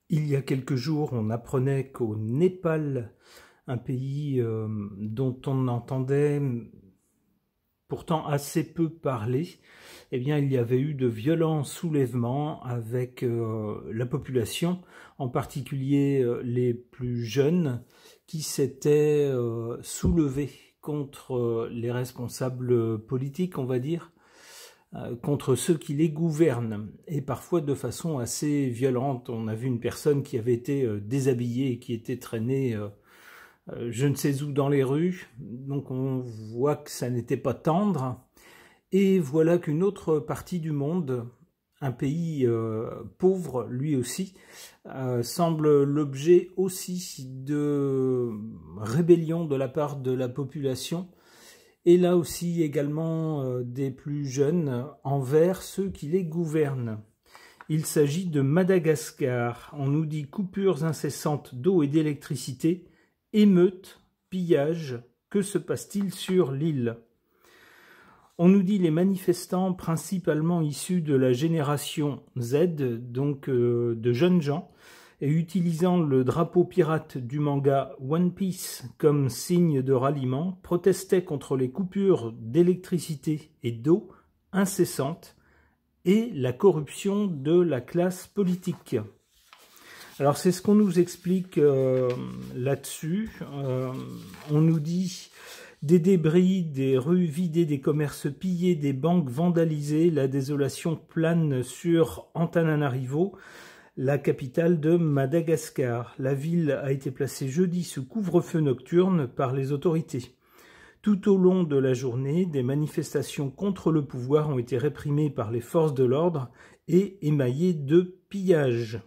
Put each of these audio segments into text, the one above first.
Il y a quelques jours, on apprenait qu'au Népal, un pays dont on entendait pourtant assez peu parler, eh bien, il y avait eu de violents soulèvements avec la population, en particulier les plus jeunes, qui s'étaient soulevés contre les responsables politiques, on va dire, contre ceux qui les gouvernent, et parfois de façon assez violente. On a vu une personne qui avait été déshabillée et qui était traînée je ne sais où dans les rues, donc on voit que ça n'était pas tendre. Et voilà qu'une autre partie du monde, un pays pauvre lui aussi, semble l'objet aussi de rébellion de la part de la population, et là aussi également des plus jeunes envers ceux qui les gouvernent. Il s'agit de Madagascar. On nous dit coupures incessantes d'eau et d'électricité, émeutes, pillages. Que se passe-t-il sur l'île? On nous dit les manifestants principalement issus de la génération Z, donc de jeunes gens, et utilisant le drapeau pirate du manga One Piece comme signe de ralliement, protestaient contre les coupures d'électricité et d'eau incessantes et la corruption de la classe politique. Alors c'est ce qu'on nous explique là-dessus. On nous dit des débris, des rues vidées, des commerces pillés, des banques vandalisées. La désolation plane sur Antananarivo, la capitale de Madagascar. La ville a été placée jeudi sous couvre-feu nocturne par les autorités. Tout au long de la journée, des manifestations contre le pouvoir ont été réprimées par les forces de l'ordre et émaillées de pillages.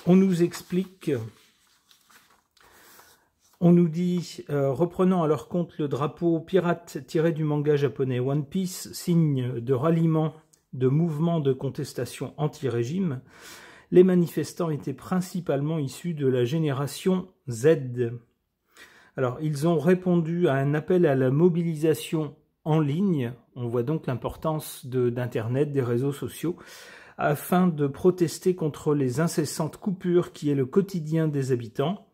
On nous explique, on nous dit, reprenant à leur compte le drapeau pirate tiré du manga japonais One Piece, signe de ralliement de mouvements de contestation anti-régime, les manifestants étaient principalement issus de la génération Z. Alors, ils ont répondu à un appel à la mobilisation en ligne, on voit donc l'importance d'Internet, des réseaux sociaux, afin de protester contre les incessantes coupures qui est le quotidien des habitants.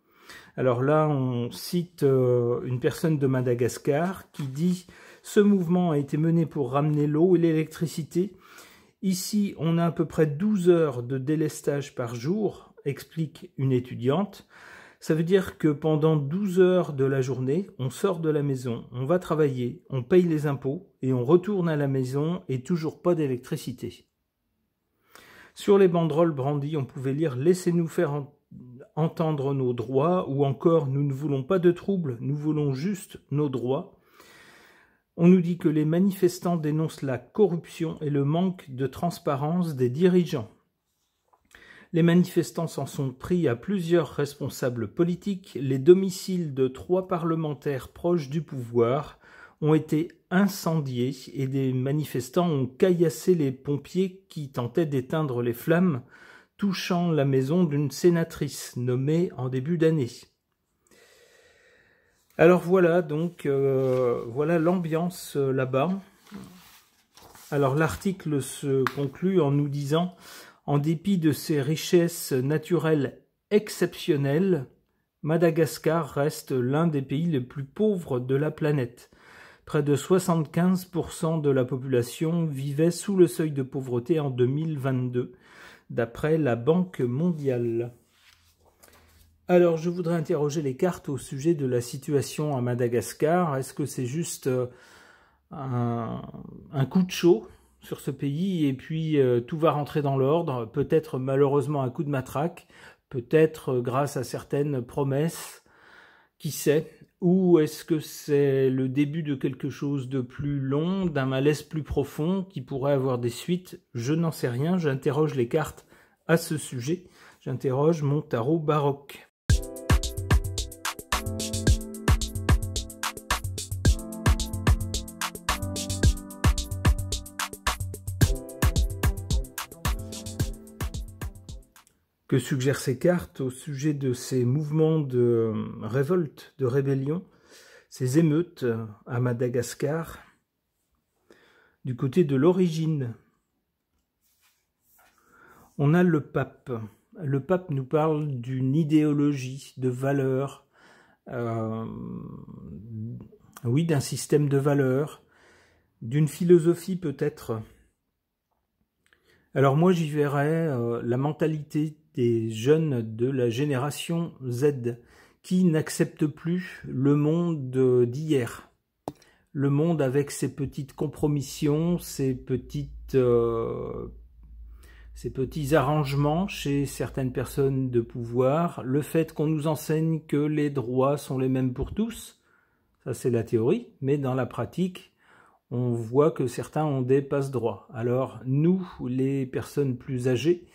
Alors là, on cite une personne de Madagascar qui dit « Ce mouvement a été mené pour ramener l'eau et l'électricité. Ici, on a à peu près 12 heures de délestage par jour, explique une étudiante. Ça veut dire que pendant 12 heures de la journée, on sort de la maison, on va travailler, on paye les impôts et on retourne à la maison et toujours pas d'électricité. » Sur les banderoles brandies, on pouvait lire « Laissez-nous faire entendre nos droits » ou encore « Nous ne voulons pas de troubles, nous voulons juste nos droits ». On nous dit que les manifestants dénoncent la corruption et le manque de transparence des dirigeants. Les manifestants s'en sont pris à plusieurs responsables politiques. Les domiciles de 3 parlementaires proches du pouvoir ont été incendiés et des manifestants ont caillassé les pompiers qui tentaient d'éteindre les flammes, touchant la maison d'une sénatrice nommée en début d'année. Alors voilà, donc voilà l'ambiance là-bas. Alors l'article se conclut en nous disant « En dépit de ses richesses naturelles exceptionnelles, Madagascar reste l'un des pays les plus pauvres de la planète. Près de 75% de la population vivait sous le seuil de pauvreté en 2022, d'après la Banque mondiale. » Alors, je voudrais interroger les cartes au sujet de la situation à Madagascar. Est-ce que c'est juste un coup de chaud sur ce pays et puis tout va rentrer dans l'ordre? Peut-être malheureusement un coup de matraque, peut-être grâce à certaines promesses, qui sait? Ou est-ce que c'est le début de quelque chose de plus long, d'un malaise plus profond qui pourrait avoir des suites? Je n'en sais rien, j'interroge les cartes à ce sujet. J'interroge mon tarot baroque. Que suggèrent ces cartes au sujet de ces mouvements de révolte, de rébellion, ces émeutes à Madagascar, du côté de l'origine? On a le pape. Le pape nous parle d'une idéologie, de valeurs, oui, d'un système de valeurs, d'une philosophie peut-être. Alors moi j'y verrais la mentalité des jeunes de la génération Z qui n'acceptent plus le monde d'hier. Le monde avec ses petites compromissions, ses petits arrangements chez certaines personnes de pouvoir, le fait qu'on nous enseigne que les droits sont les mêmes pour tous, ça c'est la théorie, mais dans la pratique, on voit que certains ont des passe-droits. Alors nous, les personnes plus âgées,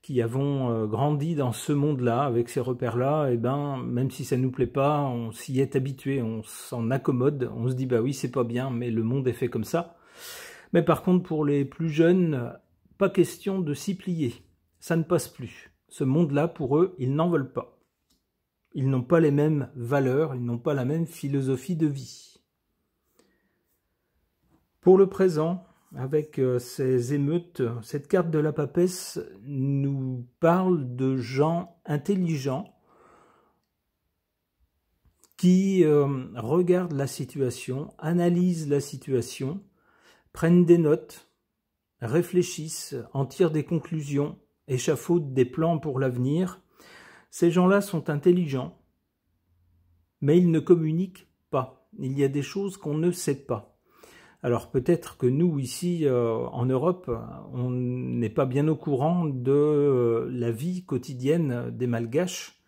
qui avons grandi dans ce monde-là, avec ces repères-là, eh ben, même si ça ne nous plaît pas, on s'y est habitué, on s'en accommode, on se dit bah oui, c'est pas bien, mais le monde est fait comme ça. Mais par contre, pour les plus jeunes, pas question de s'y plier. Ça ne passe plus. Ce monde-là, pour eux, ils n'en veulent pas. Ils n'ont pas les mêmes valeurs, ils n'ont pas la même philosophie de vie. Pour le présent, avec ces émeutes, cette carte de la papesse nous parle de gens intelligents qui regardent la situation, analysent la situation, prennent des notes, réfléchissent, en tirent des conclusions, échafaudent des plans pour l'avenir. Ces gens-là sont intelligents, mais ils ne communiquent pas. Il y a des choses qu'on ne sait pas. Alors peut-être que nous, ici, en Europe, on n'est pas bien au courant de la vie quotidienne des Malgaches.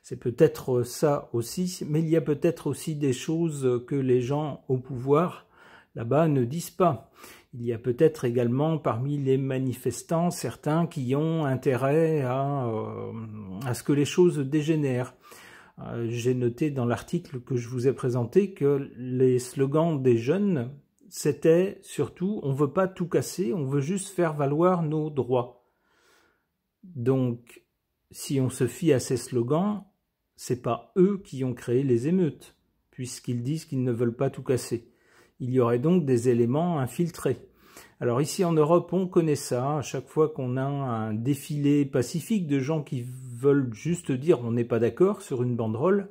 C'est peut-être ça aussi, mais il y a peut-être aussi des choses que les gens au pouvoir, là-bas, ne disent pas. Il y a peut-être également parmi les manifestants certains qui ont intérêt à ce que les choses dégénèrent. J'ai noté dans l'article que je vous ai présenté que les slogans des jeunes, c'était surtout « on ne veut pas tout casser, on veut juste faire valoir nos droits ». Donc, si on se fie à ces slogans, c'est pas eux qui ont créé les émeutes, puisqu'ils disent qu'ils ne veulent pas tout casser. Il y aurait donc des éléments infiltrés. Alors ici en Europe, on connaît ça, à chaque fois qu'on a un défilé pacifique de gens qui veulent juste dire « on n'est pas d'accord » sur une banderole,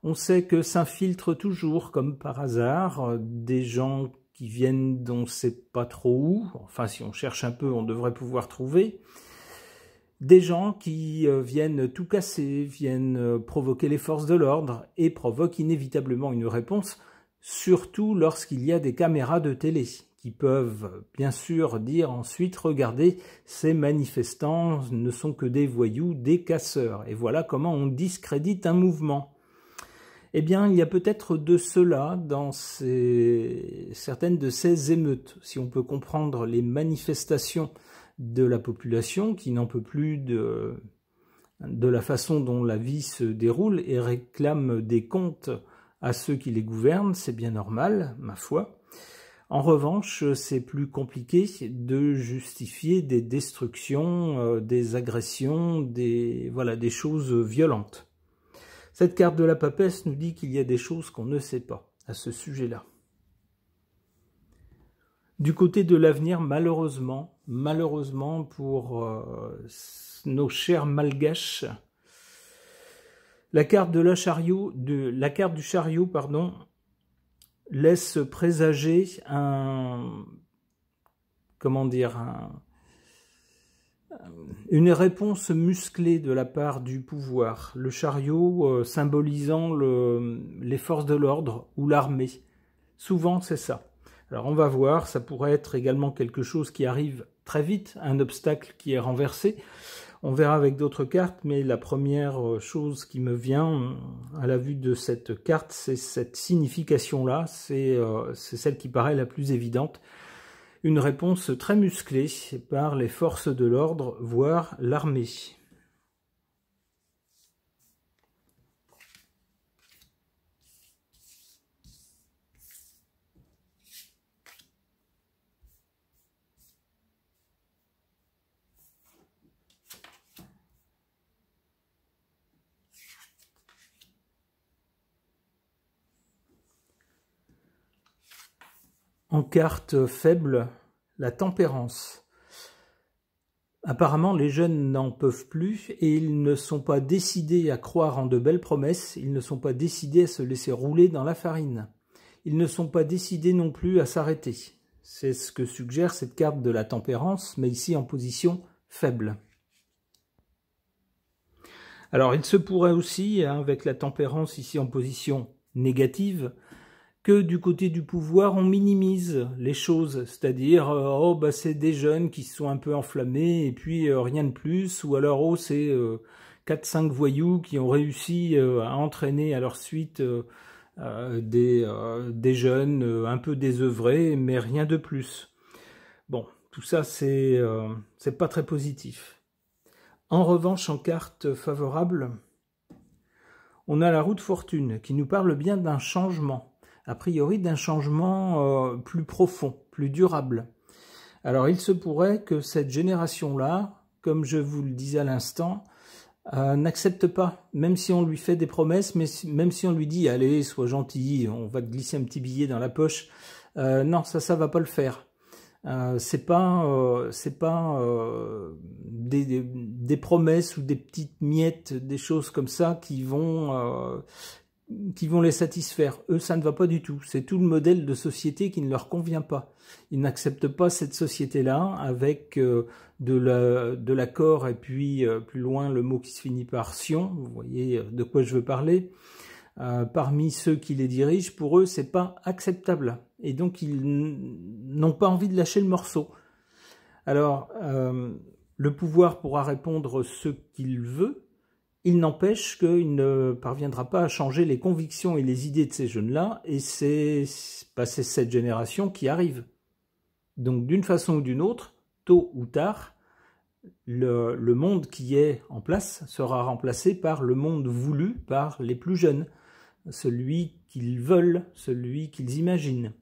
on sait que s'infiltrent toujours, comme par hasard, des gens qui viennent d'on ne sait pas trop où, enfin si on cherche un peu, on devrait pouvoir trouver, des gens qui viennent tout casser, viennent provoquer les forces de l'ordre et provoquent inévitablement une réponse, surtout lorsqu'il y a des caméras de télé qui peuvent bien sûr dire ensuite « regardez, ces manifestants ne sont que des voyous, des casseurs ». Et voilà comment on discrédite un mouvement. Eh bien, il y a peut-être de cela dans certaines de ces émeutes, si on peut comprendre les manifestations de la population qui n'en peut plus de la façon dont la vie se déroule et réclame des comptes à ceux qui les gouvernent, c'est bien normal, ma foi. En revanche, c'est plus compliqué de justifier des destructions, des agressions, des choses violentes. Cette carte de la papesse nous dit qu'il y a des choses qu'on ne sait pas à ce sujet-là. Du côté de l'avenir, malheureusement pour nos chers malgaches, la carte du chariot, laisse présager une réponse musclée de la part du pouvoir. Le chariot symbolisant les forces de l'ordre ou l'armée. Souvent, c'est ça. Alors on va voir, ça pourrait être également quelque chose qui arrive très vite, un obstacle qui est renversé. On verra avec d'autres cartes, mais la première chose qui me vient à la vue de cette carte, c'est cette signification-là, c'est celle qui paraît la plus évidente. Une réponse très musclée par les forces de l'ordre, voire l'armée. En carte faible, la tempérance. Apparemment, les jeunes n'en peuvent plus et ils ne sont pas décidés à croire en de belles promesses, ils ne sont pas décidés à se laisser rouler dans la farine. Ils ne sont pas décidés non plus à s'arrêter. C'est ce que suggère cette carte de la tempérance, mais ici en position faible. Alors, il se pourrait aussi, avec la tempérance ici en position négative, que du côté du pouvoir, on minimise les choses, c'est-à-dire oh bah c'est des jeunes qui se sont un peu enflammés et puis rien de plus, ou alors oh c'est 4-5 voyous qui ont réussi à entraîner à leur suite des jeunes un peu désœuvrés, mais rien de plus. Bon, tout ça c'est pas très positif. En revanche, en carte favorable, on a la roue de fortune qui nous parle bien d'un changement. A priori d'un changement plus profond, plus durable. Alors il se pourrait que cette génération-là, comme je vous le disais à l'instant, n'accepte pas, même si on lui fait des promesses, mais même si on lui dit « Allez, sois gentil, on va te glisser un petit billet dans la poche », non, ça va pas le faire. C'est pas des promesses ou des petites miettes, des choses comme ça qui vont les satisfaire. Eux, ça ne va pas du tout. C'est tout le modèle de société qui ne leur convient pas. Ils n'acceptent pas cette société-là avec de l'accord et puis plus loin le mot qui se finit par sion. Vous voyez de quoi je veux parler. Parmi ceux qui les dirigent, pour eux, c'est pas acceptable. Et donc, ils n'ont pas envie de lâcher le morceau. Alors, le pouvoir pourra répondre ce qu'il veut. Il n'empêche qu'il ne parviendra pas à changer les convictions et les idées de ces jeunes-là, et c'est cette génération qui arrive. Donc d'une façon ou d'une autre, tôt ou tard, le monde qui est en place sera remplacé par le monde voulu par les plus jeunes, celui qu'ils veulent, celui qu'ils imaginent.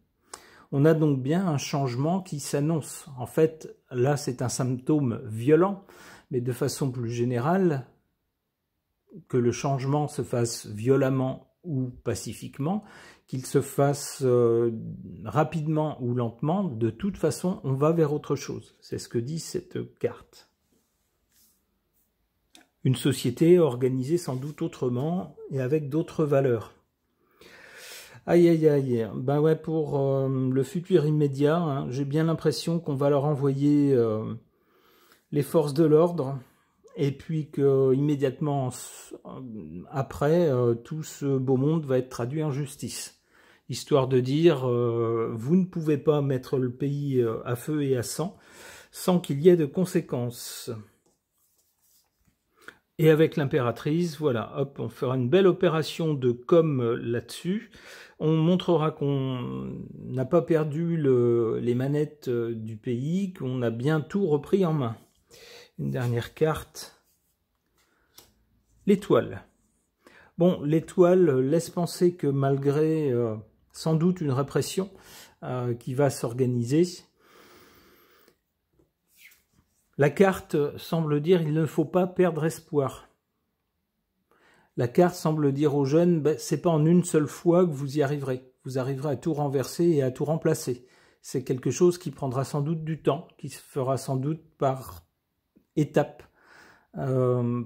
On a donc bien un changement qui s'annonce. En fait, là c'est un symptôme violent, mais de façon plus générale, que le changement se fasse violemment ou pacifiquement, qu'il se fasse rapidement ou lentement, de toute façon, on va vers autre chose. C'est ce que dit cette carte. Une société organisée sans doute autrement et avec d'autres valeurs. Aïe aïe aïe, ben ouais, pour le futur immédiat, hein, j'ai bien l'impression qu'on va leur envoyer les forces de l'ordre, et puis que immédiatement après, tout ce beau monde va être traduit en justice, histoire de dire vous ne pouvez pas mettre le pays à feu et à sang sans qu'il y ait de conséquences. Et avec l'impératrice, voilà, hop, on fera une belle opération de com là-dessus. On montrera qu'on n'a pas perdu les manettes du pays, qu'on a bien tout repris en main. Une dernière carte. L'étoile. Bon, l'étoile laisse penser que malgré sans doute une répression qui va s'organiser, la carte semble dire il ne faut pas perdre espoir. La carte semble dire aux jeunes, ben, c'est pas en une seule fois que vous y arriverez. Vous arriverez à tout renverser et à tout remplacer. C'est quelque chose qui prendra sans doute du temps, qui se fera sans doute par étapes,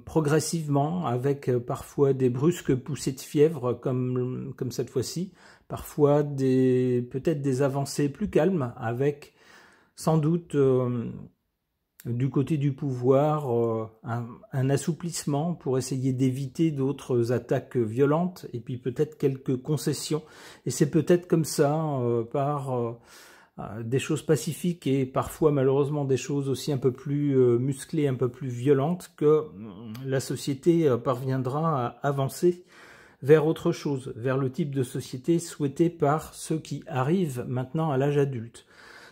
progressivement, avec parfois des brusques poussées de fièvre comme cette fois-ci, parfois peut-être des avancées plus calmes, avec sans doute du côté du pouvoir un assouplissement pour essayer d'éviter d'autres attaques violentes, et puis peut-être quelques concessions. Et c'est peut-être comme ça, par des choses pacifiques et parfois malheureusement des choses aussi un peu plus musclées, un peu plus violentes, que la société parviendra à avancer vers autre chose, vers le type de société souhaité par ceux qui arrivent maintenant à l'âge adulte.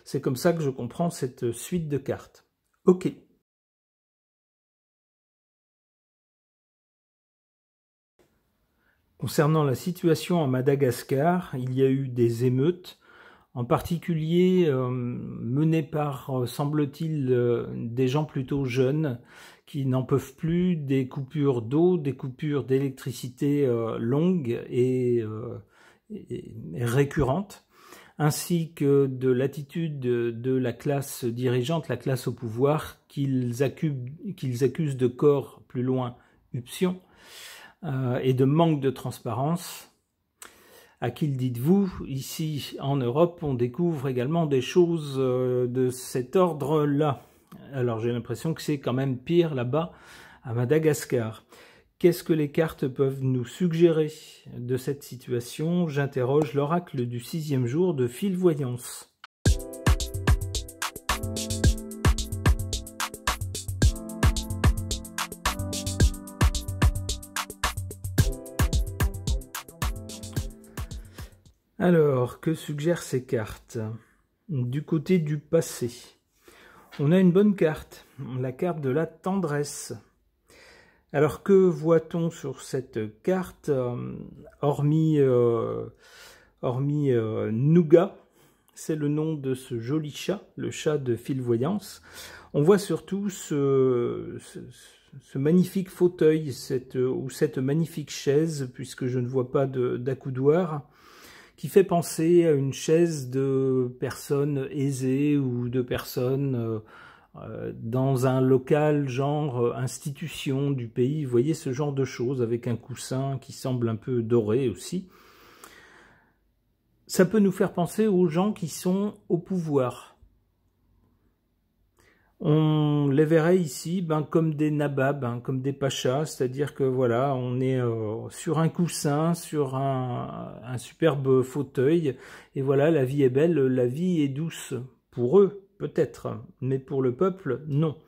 C'est comme ça que je comprends cette suite de cartes. Ok. Concernant la situation à Madagascar, il y a eu des émeutes, en particulier menées par, semble-t-il, des gens plutôt jeunes qui n'en peuvent plus des coupures d'eau, des coupures d'électricité longues et récurrentes. ainsi que de l'attitude de la classe dirigeante, la classe au pouvoir, qu'ils accusent de corps, plus loin, corruption, et de manque de transparence. À qui le dites-vous? Ici, en Europe, on découvre également des choses de cet ordre-là. Alors, j'ai l'impression que c'est quand même pire là-bas, à Madagascar. Qu'est-ce que les cartes peuvent nous suggérer de cette situation? J'interroge l'oracle du 6e jour de Fil Voyance. Alors, que suggèrent ces cartes? Du côté du passé, on a une bonne carte, la carte de la tendresse. Alors, que voit-on sur cette carte, hormis Nougat, c'est le nom de ce joli chat, le chat de Fil Voyance. On voit surtout ce magnifique fauteuil, cette magnifique chaise, puisque je ne vois pas d'accoudoir, qui fait penser à une chaise de personnes aisées ou de personnes dans un local genre institution du pays. Vous voyez ce genre de choses avec un coussin qui semble un peu doré aussi. Ça peut nous faire penser aux gens qui sont au pouvoir. On les verrait ici comme des nababs, comme des pachas, c'est-à-dire que voilà, on est sur un coussin, sur un superbe fauteuil, et voilà, la vie est belle, la vie est douce. Pour eux, peut-être, mais pour le peuple, non.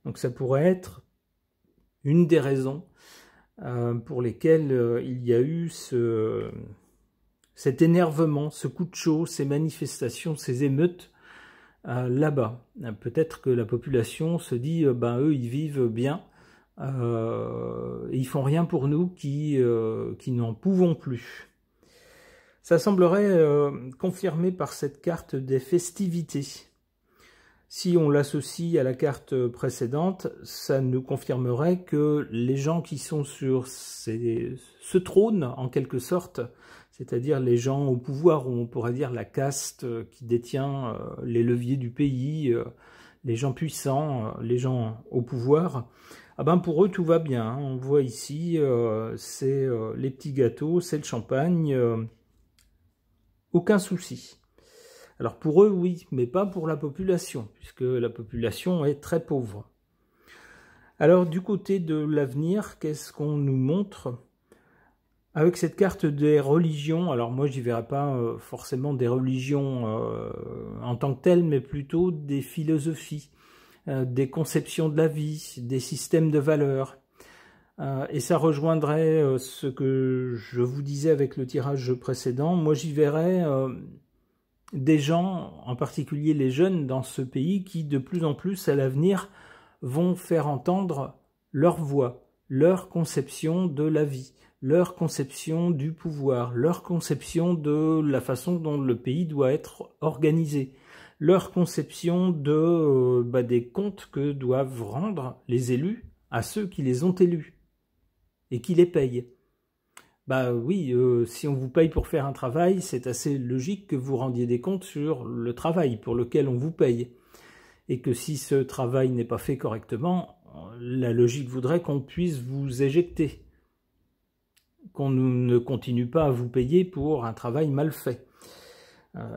Donc ça pourrait être une des raisons pour lesquelles il y a eu cet énervement, ce coup de chaud, ces manifestations, ces émeutes, là-bas. Peut-être que la population se dit, eux, ils vivent bien, et ils font rien pour nous qui n'en pouvons plus. Ça semblerait confirmé par cette carte des festivités. Si on l'associe à la carte précédente, ça nous confirmerait que les gens qui sont sur ce trône, en quelque sorte, c'est-à-dire les gens au pouvoir, ou on pourrait dire la caste qui détient les leviers du pays, les gens puissants, les gens au pouvoir, pour eux tout va bien. On voit ici, c'est les petits gâteaux, c'est le champagne, aucun souci. Alors pour eux, oui, mais pas pour la population, puisque la population est très pauvre. Alors du côté de l'avenir, qu'est-ce qu'on nous montre ? Avec cette carte des religions, alors moi j'y verrai pas forcément des religions en tant que telles, mais plutôt des philosophies, des conceptions de la vie, des systèmes de valeurs. Et ça rejoindrait ce que je vous disais avec le tirage précédent. Moi j'y verrais des gens, en particulier les jeunes dans ce pays, qui de plus en plus à l'avenir vont faire entendre leur voix, leur conception de la vie, leur conception du pouvoir, leur conception de la façon dont le pays doit être organisé, leur conception des comptes que doivent rendre les élus à ceux qui les ont élus et qui les payent. Oui, si on vous paye pour faire un travail, c'est assez logique que vous rendiez des comptes sur le travail pour lequel on vous paye. Et que si ce travail n'est pas fait correctement, la logique voudrait qu'on puisse vous éjecter, qu'on ne continue pas à vous payer pour un travail mal fait.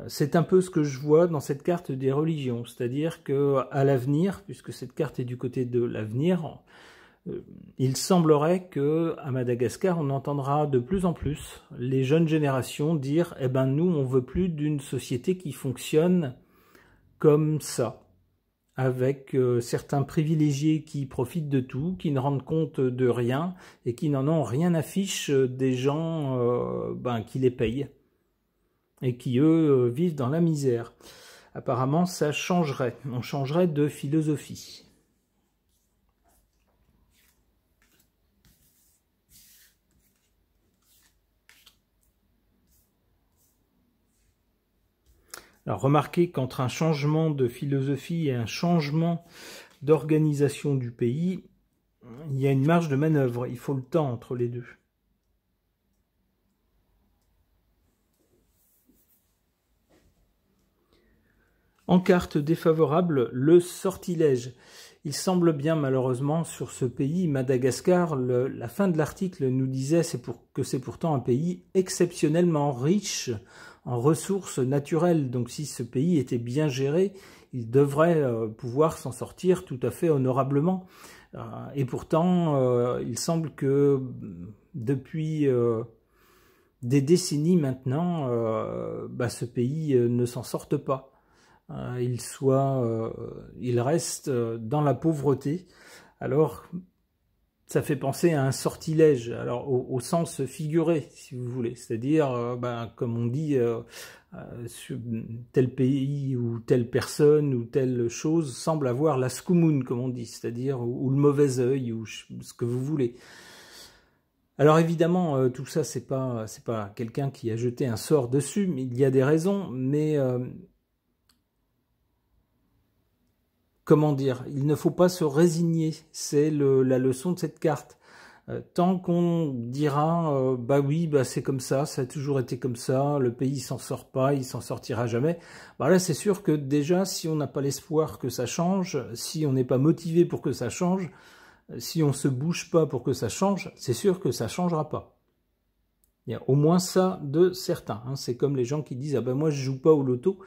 C'est un peu ce que je vois dans cette carte des religions, c'est-à-dire qu'à l'avenir, puisque cette carte est du côté de l'avenir, il semblerait qu'à Madagascar, on entendra de plus en plus les jeunes générations dire « Eh ben nous, on veut plus d'une société qui fonctionne comme ça ». Avec certains privilégiés qui profitent de tout, qui ne rendent compte de rien et qui n'en ont rien à fiche des gens qui les payent et qui, eux, vivent dans la misère. Apparemment, ça changerait. On changerait de philosophie. Alors remarquez qu'entre un changement de philosophie et un changement d'organisation du pays, il y a une marge de manœuvre, il faut le temps entre les deux. En carte défavorable, le sortilège. Il semble bien malheureusement sur ce pays, Madagascar, la fin de l'article nous disait que c'est pourtant un pays exceptionnellement riche en ressources naturelles. Donc si ce pays était bien géré, il devrait pouvoir s'en sortir tout à fait honorablement. Et pourtant, il semble que depuis des décennies maintenant, ce pays ne s'en sorte pas. Il reste dans la pauvreté. Alors, ça fait penser à un sortilège, alors au sens figuré, si vous voulez. C'est-à-dire, comme on dit, sur tel pays ou telle personne ou telle chose semble avoir la scoumoune, comme on dit, c'est-à-dire ou le mauvais œil ou ce que vous voulez. Alors évidemment, tout ça, c'est pas quelqu'un qui a jeté un sort dessus, mais il y a des raisons, mais comment dire, il ne faut pas se résigner, c'est la leçon de cette carte. Tant qu'on dira, oui, c'est comme ça a toujours été comme ça, le pays s'en sort pas, il s'en sortira jamais, là c'est sûr que déjà, si on n'a pas l'espoir que ça change, si on n'est pas motivé pour que ça change, si on se bouge pas pour que ça change, c'est sûr que ça changera pas. Il y a au moins ça de certain. C'est comme les gens qui disent moi je joue pas au loto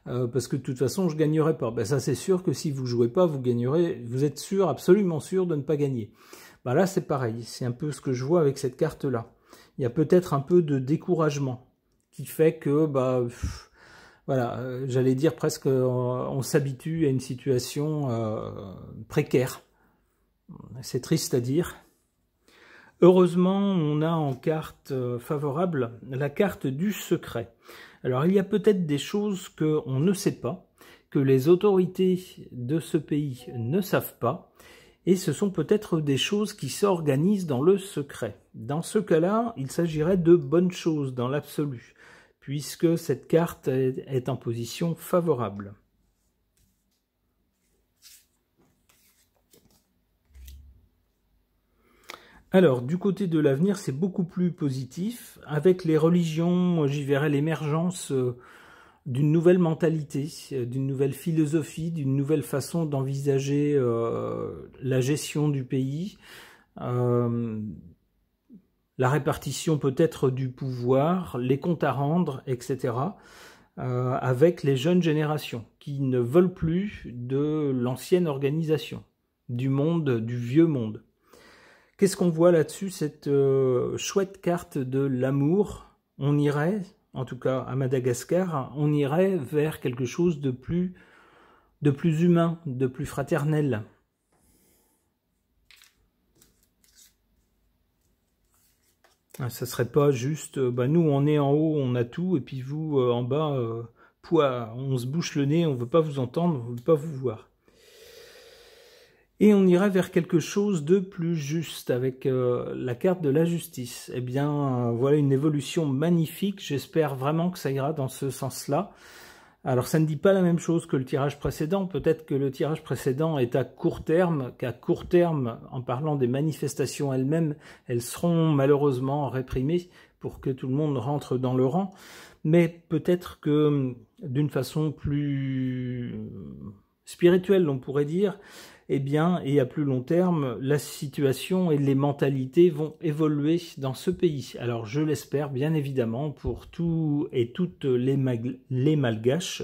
parce que de toute façon je gagnerai pas. Ça c'est sûr que si vous jouez pas, vous gagnerez. Vous êtes sûr, absolument sûr de ne pas gagner. Là c'est pareil. C'est un peu ce que je vois avec cette carte là. Il y a peut-être un peu de découragement qui fait que voilà, j'allais dire presque on s'habitue à une situation précaire. C'est triste à dire. Heureusement, on a en carte favorable la carte du secret. Alors, il y a peut-être des choses qu'on ne sait pas, que les autorités de ce pays ne savent pas, et ce sont peut-être des choses qui s'organisent dans le secret. Dans ce cas-là, il s'agirait de bonnes choses dans l'absolu, puisque cette carte est en position favorable. Alors, du côté de l'avenir, c'est beaucoup plus positif. Avec les religions, j'y verrais l'émergence d'une nouvelle mentalité, d'une nouvelle philosophie, d'une nouvelle façon d'envisager la gestion du pays, la répartition peut-être du pouvoir, les comptes à rendre, etc., avec les jeunes générations qui ne veulent plus de l'ancienne organisation, du monde, du vieux monde. Qu'est-ce qu'on voit là-dessus? Cette chouette carte de l'amour. On irait, en tout cas à Madagascar, on irait vers quelque chose de plus humain, de plus fraternel. Ça serait pas juste, nous on est en haut, on a tout, et puis vous en bas, on se bouche le nez, on veut pas vous entendre, on veut pas vous voir. Et on irait vers quelque chose de plus juste avec la carte de la justice. Eh bien, voilà une évolution magnifique. J'espère vraiment que ça ira dans ce sens-là. Alors, ça ne dit pas la même chose que le tirage précédent. Peut-être que le tirage précédent est à court terme, qu'à court terme, en parlant des manifestations elles-mêmes, elles seront malheureusement réprimées pour que tout le monde rentre dans le rang. Mais peut-être que d'une façon plus spirituelle, on pourrait dire, eh bien, et à plus long terme, la situation et les mentalités vont évoluer dans ce pays. Alors, je l'espère, bien évidemment, pour tous et toutes les Malgaches,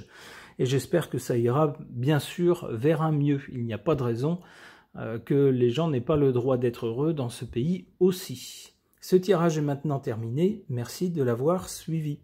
et j'espère que ça ira, bien sûr, vers un mieux. Il n'y a pas de raison que les gens n'aient pas le droit d'être heureux dans ce pays aussi. Ce tirage est maintenant terminé. Merci de l'avoir suivi.